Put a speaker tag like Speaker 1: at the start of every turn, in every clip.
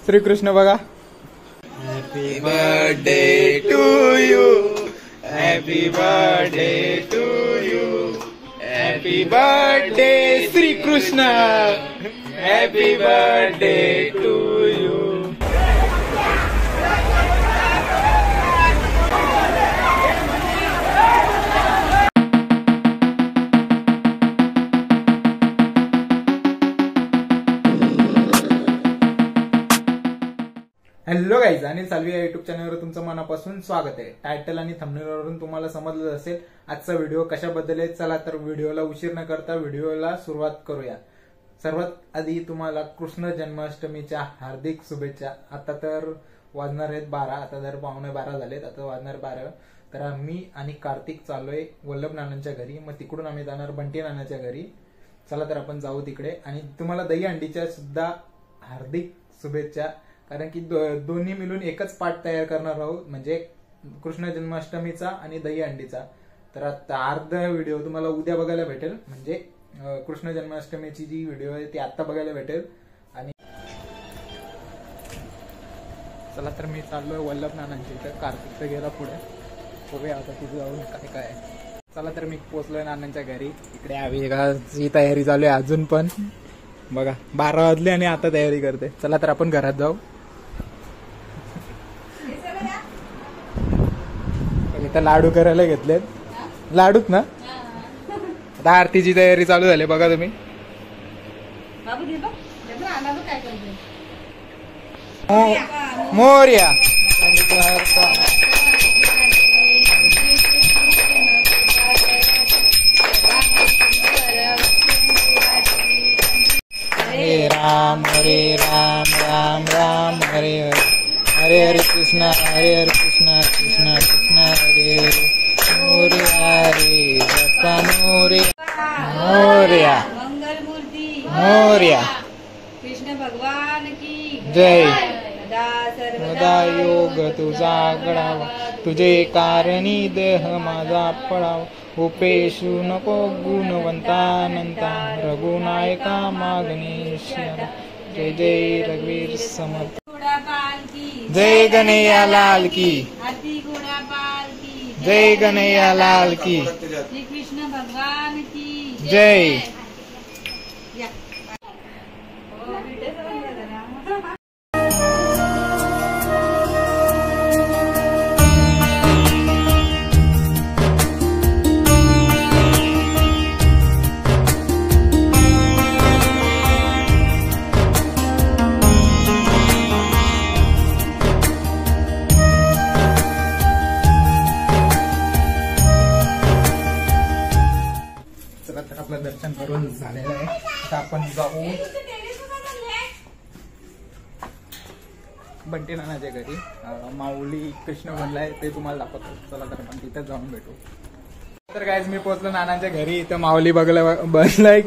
Speaker 1: श्रीकृष्ण बघा. Happy birthday to you, happy birthday to you, happy birthday Shrikrishna, happy birthday to you. Hello guys, आणि साल्वी या YouTube चॅनलवर तुमचं मनापासून स्वागत आहे. टायटल आणि थंबनेलवरून तुम्हाला समजलं असेल आजचा व्हिडिओ कशाबद्दल आहे. चला तर व्हिडिओला उशीर न करता व्हिडिओला सुरुवात करूया. सर्वात आधी तुम्हाला कृष्ण जन्माष्टमीच्या हार्दिक शुभेच्छा. आता तर वाजणार आहेत 12, आता तर 11:15 झालेत, आता वाजणार 12. तर मी आणि कार्तिक चाललोय वल्लभ नानांच्या घरी. मग तिकडून आम्ही जाणार बंटी नानाच्या घरी. चला तर आपण जाऊ तिकडे. आणि तुम्हाला दही अंडीच्या सुद्धा हार्दिक शुभेच्छा, कारण की दोन्ही मिळून एकच पाठ तयार करणार आहोत, म्हणजे कृष्ण जन्माष्टमीचा आणि दही अंडीचा. तर आता अर्धा व्हिडिओ तुम्हाला उद्या बघायला भेटेल, म्हणजे कृष्ण जन्माष्टमीची जी व्हिडिओ आहे ती आता बघायला भेटेल. आणि चला तर मी चाललोय वल्लभ नानांच्या इथं. कार्तिकचं गेला पुढे, बघूया आता तिथे जाऊन काय काय आहे. चला तर मी पोहोचलोय नानांच्या घरी. इकडे आम्ही तयारी चालू आहे अजून पण. बघा 12 वाजले आणि आता तयारी करते. चला तर आपण घरात जाऊ. इथं लाडू करायला घेतलेत, लाडूच ना. आता आरतीची तयारी चालू झाली बघा तुम्ही. मोरया. हरे राम राम राम हरे हरे, हरे हरे कृष्णा हरे हरे कृष्णा, कृष्णा कृष्णा हरे हरे. मोरया रे बाप्पा मोरया, मोरया मंगलमूर्ती मोरया. कृष्ण भगवान की जय. सदा योग तुझा गडावा, तुझे कारणी देह माझा पडावा. उपेशू नको गुणवंतानंता, रघुनायका मागणेश्वरा. जय जय रघुवीर समर्थ. जय गणैया लाल की, जय गणैया लाल की, श्री कृष्ण भगवान की जय. आपलं दर्शन करून झालेलं आहे. आता आपण जाऊ बंटी नानाच्या घरी. माऊली कृष्ण बनलाय ते तुम्हाला दाखवतो. चला तर आपण तिथं जाऊन भेटू. तर गाईज मी पोहोचलो नानांच्या घरी. इथं माऊली बघला बनलाय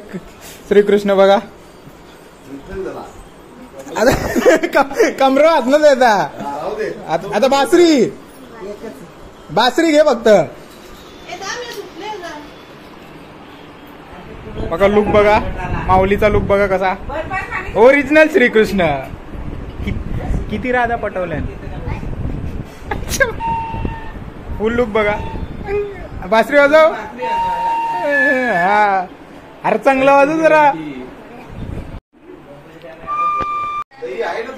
Speaker 1: श्रीकृष्ण बघा. आता कमरो हात न देता. आता बासरी बासरी घे फक्त. बघा लुक बघा, माऊलीचा लुक बघा कसा ओरिजिनल श्रीकृष्ण. किती राधा पटवल्या. फुल लुक बघा. बासरी वाजव. हा अरे चांगला वाजव जरा.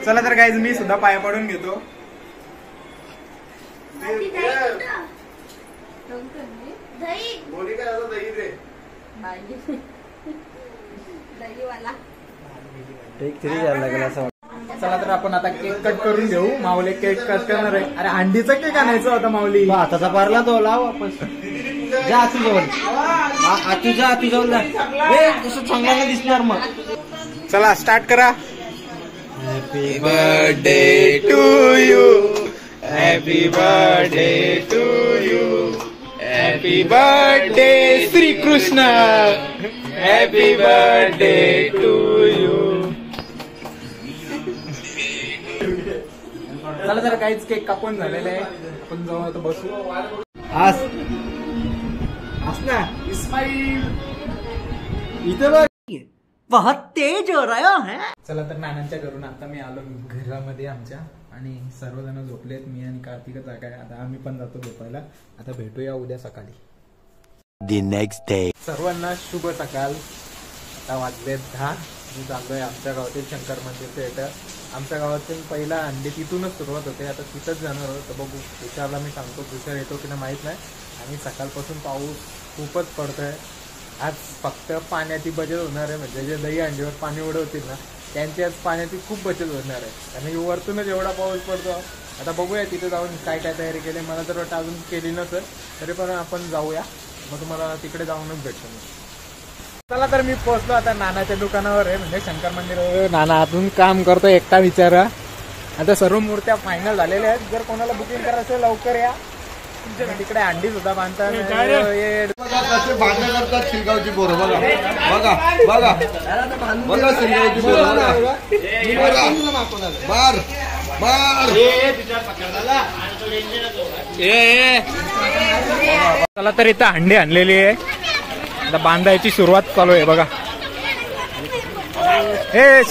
Speaker 1: चला तर गाईज मी सुद्धा पाया पडून घेतो. चला तर आपण आता केक कट करून घेऊ. माऊली केक कट करणार आहे. अरे अंडीचा केक आणायचा होता माऊली.
Speaker 2: हाताचा पारला तो लाव वापस. जा आतू जवळ, आतू जा, आतू जवळ जा. कसं चांगला दिसणार मग.
Speaker 1: चला स्टार्ट करा. Happy birthday to you, happy birthday to you, happy birthday Shrikrishna, happy birthday to you. चला जरा काहीच केक कापून झालेला आहे. आपण जाऊ आता बसू.
Speaker 2: ना इस्माईल इथे बघ. बहुत तेज हो रहा है.
Speaker 1: चला तर नानांच्या घरून आता मी आलो घरामध्ये आमच्या आणि सर्वजण झोपलेत. मी आणि कार्तिकच जागा आहे. आता आम्ही पण जातो झोपायला. आता भेटूया उद्या सकाळी.
Speaker 3: The next day.
Speaker 1: सर्वांना शुभ सकाळ. आता वाजले 10. मी चाललोय आमच्या गावातील शंकर मंदिरच्या इथं. आमच्या गावातील पहिला अंडे तिथूनच सुरुवात होते. आता तिथंच जाणार होतं. बघू तुषारला मी सांगतो. तुषार येतो की नाही माहित नाही. आणि सकाळपासून पाऊस खूपच पडतोय. आज फक्त पाण्याची बचत होणार आहे. म्हणजे जे दही अंडीवर पाणी उडवतील ना त्यांची आज पाण्याची खूप बचत होणार आहे. आणि वरतूनच एवढा पाऊस पडतो. आता बघूया तिथे जाऊन काय काय तयारी केली. मला तर वाटतं अजून केली नसेल. तरी पण आपण जाऊया. मग तुम्हाला तिकडे जाऊनच भेटतो मी. चला तर मी पोहोचलो आता नानाच्या दुकानावर आहे. म्हणजे शंकर मंदिरावर नाना अजून काम करतो एकटा विचारा. आता सर्व मूर्त्या फायनल झालेल्या आहेत. जर कोणाला बुकिंग करायचं असेल लवकर या. तिकडे अंडी सुद्धा बांधतात.
Speaker 4: भांडणं करतात शिरगावची पोरं. बघा बघा बघा बघा शिरगावची पोरं बार बार.
Speaker 1: चला तर इथं अंडी आणलेली आहे. आता बांधायची सुरुवात चालू आहे बघा. हे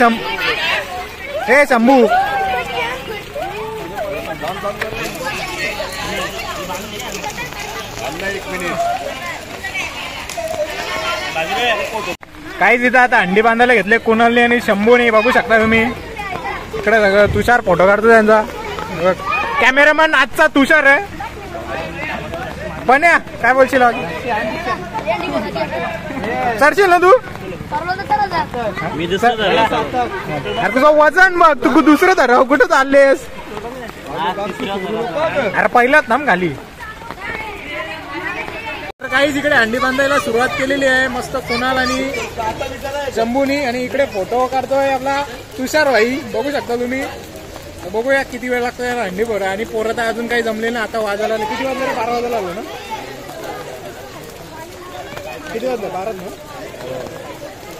Speaker 1: शंभू काहीच इथं आता अंडी बांधायला घेतले कुणालने आणि शंभूने. बघू शकता तुम्ही इकडे सगळं. तुषार फोटो काढतो त्यांचा. कॅमेरामॅन आजचा तुषार आहे. पण या काय बोलशील चढशील ना तू.
Speaker 2: मी दुसरं
Speaker 1: अरे तुझं वजन बघ. तू दुसरं धराव कुठं चाललेस. अरे पहिलाच नाम घाली. काहीच इकडे अंडी बांधायला सुरुवात केलेली आहे. मस्त कुणाल आणि शंभूनी. आणि इकडे फोटो काढतोय आपला तुषार भाई. बघू शकता तुम्ही. बघूया किती वेळ लागतो याला अंडी भरा. आणि पोरं तर अजून काही जमले ना. आता वाजायला किती वाजले. 12 वाजायला आलो ना. किती वाजलं 12 ना.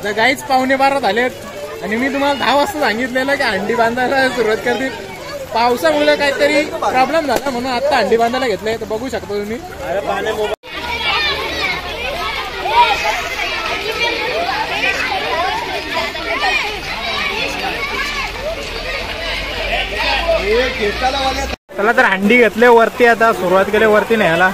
Speaker 1: जर गाईच 11:15 झालेत. आणि मी तुम्हाला 10 वाजता सांगितलेलं की अंडी बांधायला सुरुवात करतील. पावसामुळे काहीतरी प्रॉब्लेम झाला म्हणून आता अंडी बांधायला घेतलंय. तर बघू शकता तुम्ही. चला तर अंडी घेतले वरती. आता सुरुवात केली वरती न्यायला.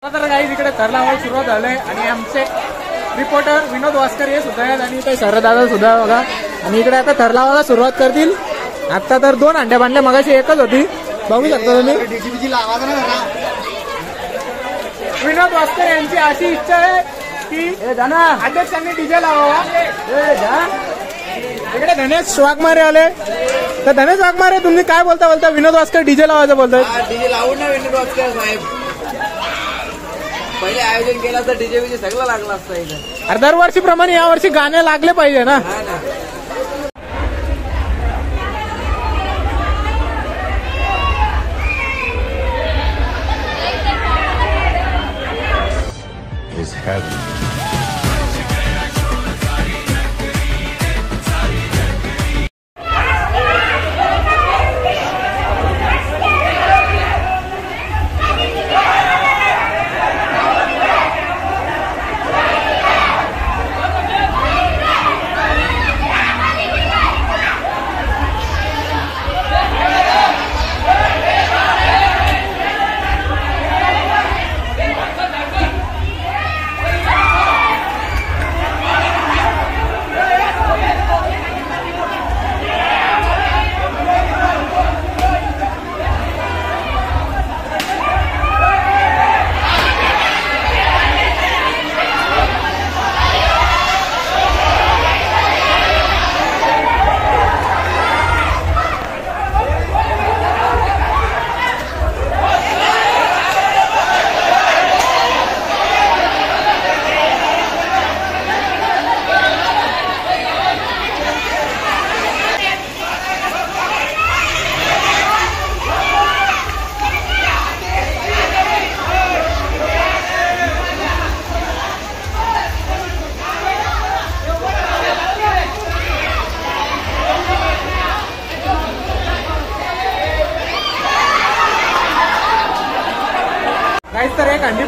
Speaker 1: तर काही तिकडे थरलावायला सुरुवात झालंय. आणि आमचे रिपोर्टर विनोद वास्कर हे सुद्धा आहेत. आणि ते शरदादा सुद्धा बघा. आणि इकडे आता थरलावायला सुरुवात करतील. आता तर 2 अंड्या बांधल्या. मगाशी एकच होती. बघू शकता तुम्ही. विनोद वास्कर यांची अशी इच्छा आहे की अध्यक्षांनी डीजे लावावा. इकडे धनेश वाघमारे आले. तर धनेश वाघमारे तुम्ही काय बोलता विनोद वास्कर डीजे लावायचं बोलतात.
Speaker 2: डीजे लावून ना विनोद वास्कर साहेब. पहिले आयोजन केलं तर डीजे विजे सगळं लागलं असतं इथं.
Speaker 1: अरे दरवर्षीप्रमाणे यावर्षी गाणे लागले पाहिजे ना.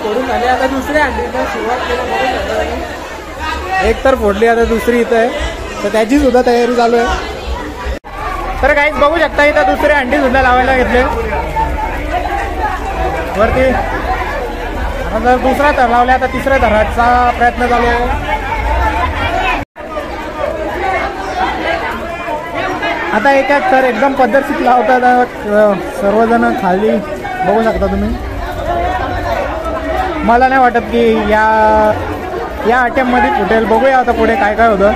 Speaker 1: फोडून झाली, आता दुसरी अंडीला सुरुवात केली. एक तर फोडली, आता दुसरी इथं आहे, तर त्याची सुद्धा तयारी चालू आहे. तर काहीच बघू शकता इथं दुसरी अंडी सुद्धा लावायला घेतले वरती. आता जर दुसरा थर लावला, आता तिसऱ्या थराचा प्रयत्न चालू आहे. आता एक एक तर एकदम पद्धतशीर लावतात सर्वजण खाली बघू शकता तुम्ही. मला नाही वाटत की या अटेम्पमध्ये फुटेल. बघूया आता पुढे काय काय होतं.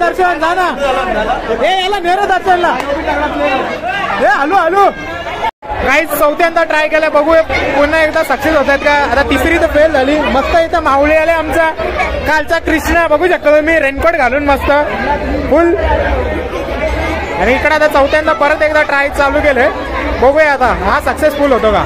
Speaker 1: दर्शन जा ना, याला नेर दर्शनला. हॅलो हॅलो काहीच चौथ्यांदा ट्राय केलं. बघूया पुन्हा एकदा सक्सेस होत आहेत का. आता तिसरी तर फेल झाली. मस्त इथं माऊली आले आमचा कालचा कृष्णा बघू शकतो तुम्ही, रेनकोट घालून मस्त फुल. आणि इकडे आता चौथ्यांदा परत एकदा ट्राय चालू केले. बघूया आता हा सक्सेसफुल होतो का.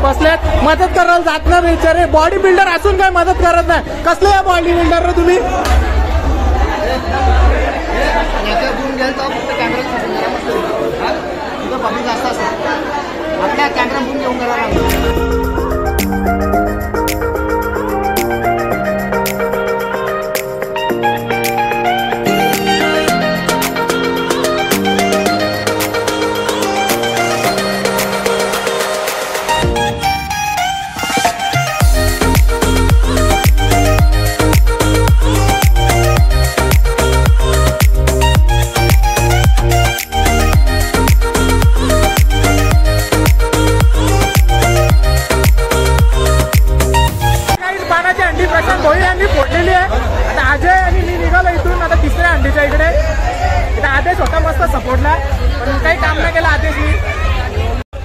Speaker 1: बसल्यात मदत करायला जात ना बिचारे. बॉडी बिल्डर असून काय मदत करत नाही. कसले या बॉडी बिल्डर तुम्ही.
Speaker 2: आपल्या कॅमेरा बून घेऊन करायला.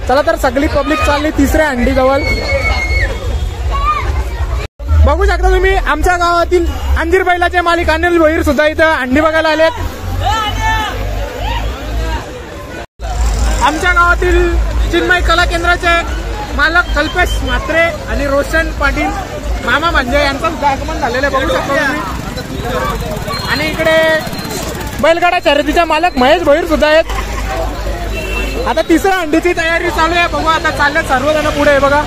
Speaker 1: चला तर सगळी पब्लिक चालली तिसऱ्या अंडी जवळ. बघू शकता तुम्ही आमच्या गावातील अंजीर बैलाचे मालिक अनिल भोईर सुद्धा इथं अंडी बघायला आलेत. आमच्या गावातील चिन्मय कला केंद्राचे मालक कल्पेश म्हात्रे आणि रोशन पाटील मामा म्हणजे यांचं सुद्धा आगमन झालेलं आहे, बघू शकतो तुम्ही. आणि इकडे बैलगाडा शर्यतीचे मालक महेश भोईर सुद्धा आहेत. आता तिसऱ्या अंडीची तयारी चालू आहे, बघू आता चालले सर्वजण पुढे बघा.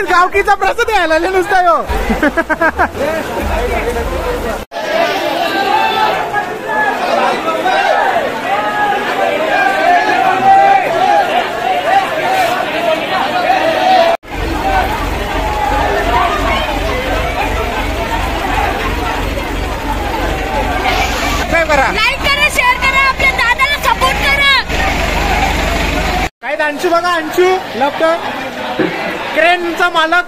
Speaker 1: गावकीचा प्रसाद यायला नुसता यो.
Speaker 5: लाईक करा, शेअर करा, आपल्या दादाला सपोर्ट करा.
Speaker 1: काय अंशू बघा, अंशू लवकर क्रेनचा मालक.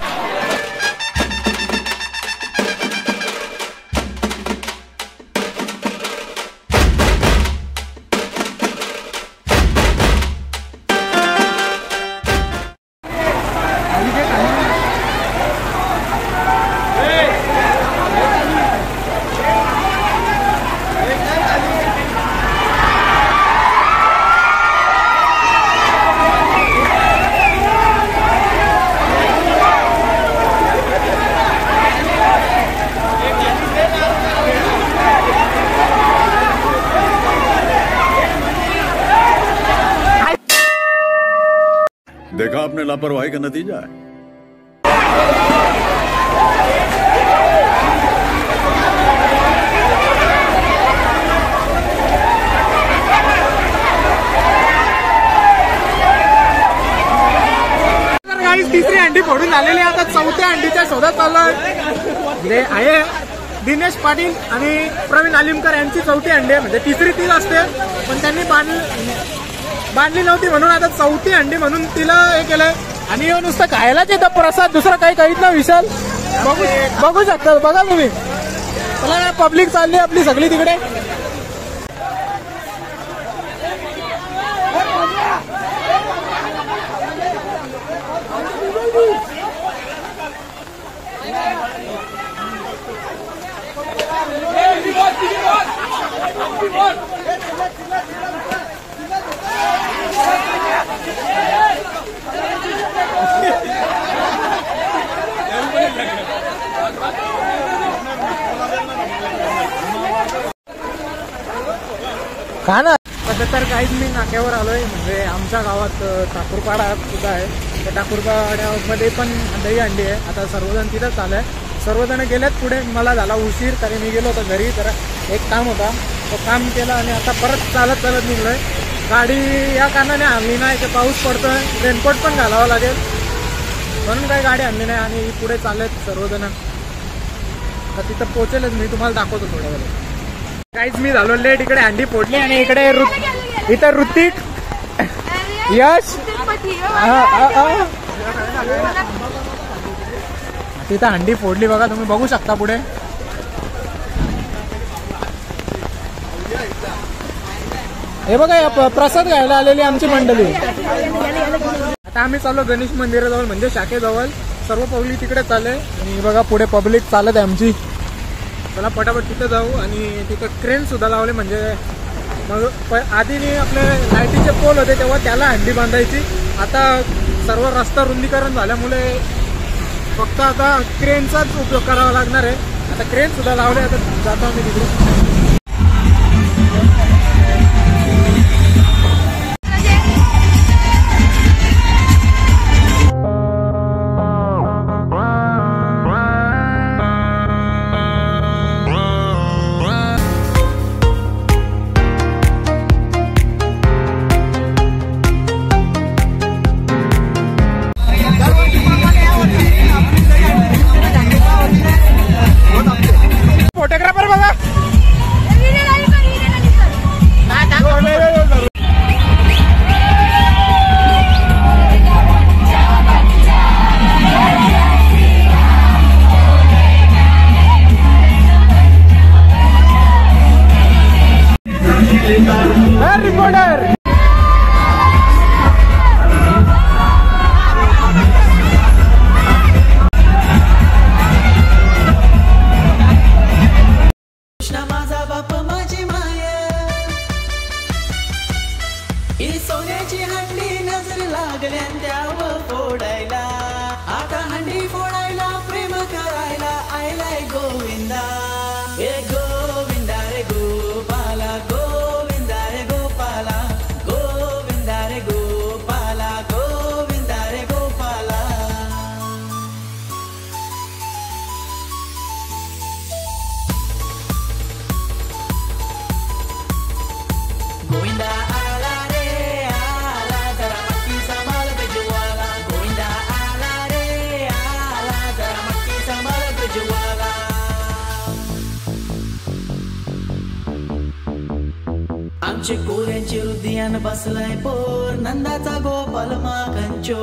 Speaker 6: देखा आपने लापरवाही का नतीजा है.
Speaker 1: तिसरी अंडी फोडून झालेली आहे, आता चौथ्या अंडीच्या शोधात चालू आहे. दिनेश पाटील आणि प्रवीण आलिमकर यांची चौथी अंडी आहे, म्हणजे तिसरी तीच असते पण त्यांनी बांधली नव्हती म्हणून आता चौथी अंडी म्हणून तिला हे केलंय. आणि नुसतं खायलाच येतं प्रसाद, दुसरं काही काहीच ना. विशाल बघू शकता, बघा तुम्ही. चला पब्लिक चालली आपली सगळी तिकडे. का ना तर काहीच मी नाक्यावर आलोय, म्हणजे आमच्या गावात ठाकूरपाडा सुद्धा आहे. त्या ठाकूरपाड्यामध्ये पण दही अंडी आहे. आता सर्वजण तिथंच आलंय, सर्वजण गेलेत पुढे. मला झाला उशीर, कारण मी गेलो होतो घरी, तर एक काम होता तो काम केला आणि आता परत चालत निघलोय. गाडी या कारणाने आणली नाही की पाऊस पडतोय, रेनकोट पण घालावं लागेल म्हणून काही गाडी आणली नाही. आणि पुढे चाललेत सर्वजण. आता तिथं पोहोचेलच मी, तुम्हाला दाखवतो थोड्या वेळ. काहीच मी झालो लेट, इकडे अंडी फोडली आणि इकडे इथं ऋतिक, यश, तिथं अंडी फोडली बघा, तुम्ही बघू शकता पुढे. हे बघा प्रसाद घ्यायला आलेली आमची मंडळी. आता आम्ही चाललो गणेश मंदिराजवळ, म्हणजे शाखेजवळ. सर्व पब्लिक तिकडे चालले आणि बघा पुढे पब्लिक चालत आहे आमची. चला पटापट तिथं जाऊ. आणि तिथं क्रेन सुद्धा लावले, म्हणजे मग आधी आपले लाईटीचे पोल होते तेव्हा त्याला हंडी बांधायची. आता सर्व रस्ता रुंदीकरण झाल्यामुळे फक्त आता क्रेनचाच उपयोग करावा लागणार आहे. आता क्रेन सुद्धा लावले, आता जातो आम्ही तिकडे. रिपोर्टर
Speaker 7: माझा बाप माझी माया ही सोन्याची हंडी नजर लागल्या त्यावर फोडायला आता हंडी फोडायला प्रेम करायला आयलाय गोविंदा हे गोविंदा रे गोपाला गोविंदा रे गोपाला गोविंदा रे गोपाला गोविंदा रे गोपाला गोविंदा आला रे आला जरा मटकी सांभाळ गजवाला गोविंदा आला रे आला जरा मटकी सांभाळ गजवाला आमचे कोऱ्यांचे हृदयान बसलाय पोर नंदाचा गोपाल माखंचो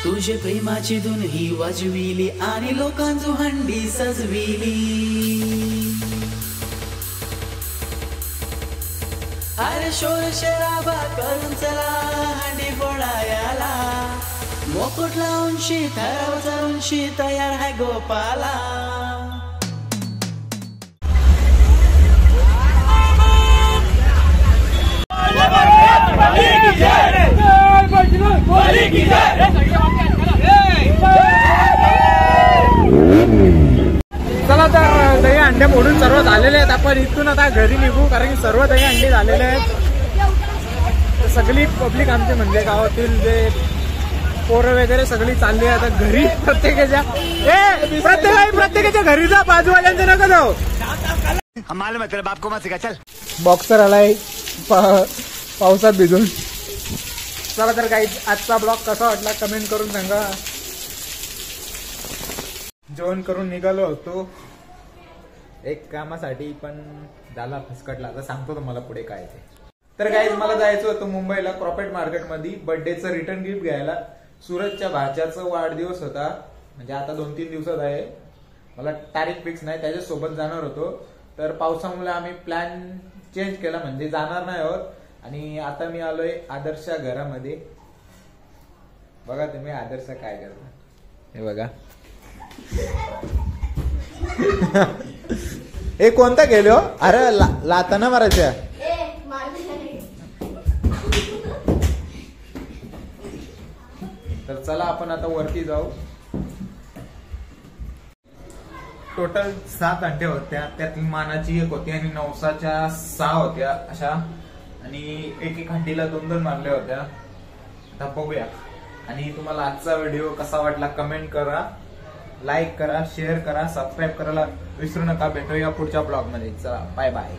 Speaker 7: तुझे प्रेमाची धून ही वाजविली आणि लोकांचो हंडी सजविली अरे शोर शराबा करून चला हंडी फोडायला मोकोट लावूनशी थराव चढूनशी तयार आहे गोपाला
Speaker 1: चला तर दही अंडे मोडून सर्व झालेले आहेत. आपण इथून आता घरी निघू कारण की सर्व दही अंडे झालेले आहेत. सगळी पब्लिक आमचे म्हणजे गावातील जे पोरं वगैरे सगळी चालली आहे आता घरी. प्रत्येकाच्या घरी जा बाजूवाल्यांचे नका जाऊ. बॉक्सर आलाय पावसात भिजून. चला तर काही आजचा ब्लॉग कसा वाटला कमेंट करून सांगा. जेवण करून निघालो होतो एक कामासाठी पण झाला फसकटला. आता सांगतो तुम्हाला पुढे काय ते. तर गाईज मला जायचं होतं मुंबईला क्रॉफर्ड मार्केटमध्ये बर्थडेचं रिटर्न गिफ्ट घ्यायला. सूरजच्या भाच्याचा वाढदिवस होता म्हणजे आता 2-3 दिवसात आहे. मला तारीख फिक्स नाही त्याच्यासोबत जाणार होतो तर पावसामुळे आम्ही प्लॅन चेंज केला म्हणजे जाणार नाही आहोत. आणि आता मी आलोय आदर्शच्या घरामध्ये. बघा तुम्ही आदर्श काय करता हे बघा. हे कोणता गेलो अरे लाताना मारायच्या. तर चला आपण आता वरती जाऊ. टोटल 7 अंडे होत्या त्यातली मानाची 1 होती आणि नवसाच्या 6 होत्या अशा आणि एक हंडीला 2-2 मारल्या होत्या. आता बघूया. आणि तुम्हाला आजचा व्हिडिओ कसा वाटला कमेंट करा, लाईक करा, शेअर करा, सबस्क्राईब करायला विसरू नका. भेटूया पुढच्या ब्लॉग मध्ये. चला बाय बाय.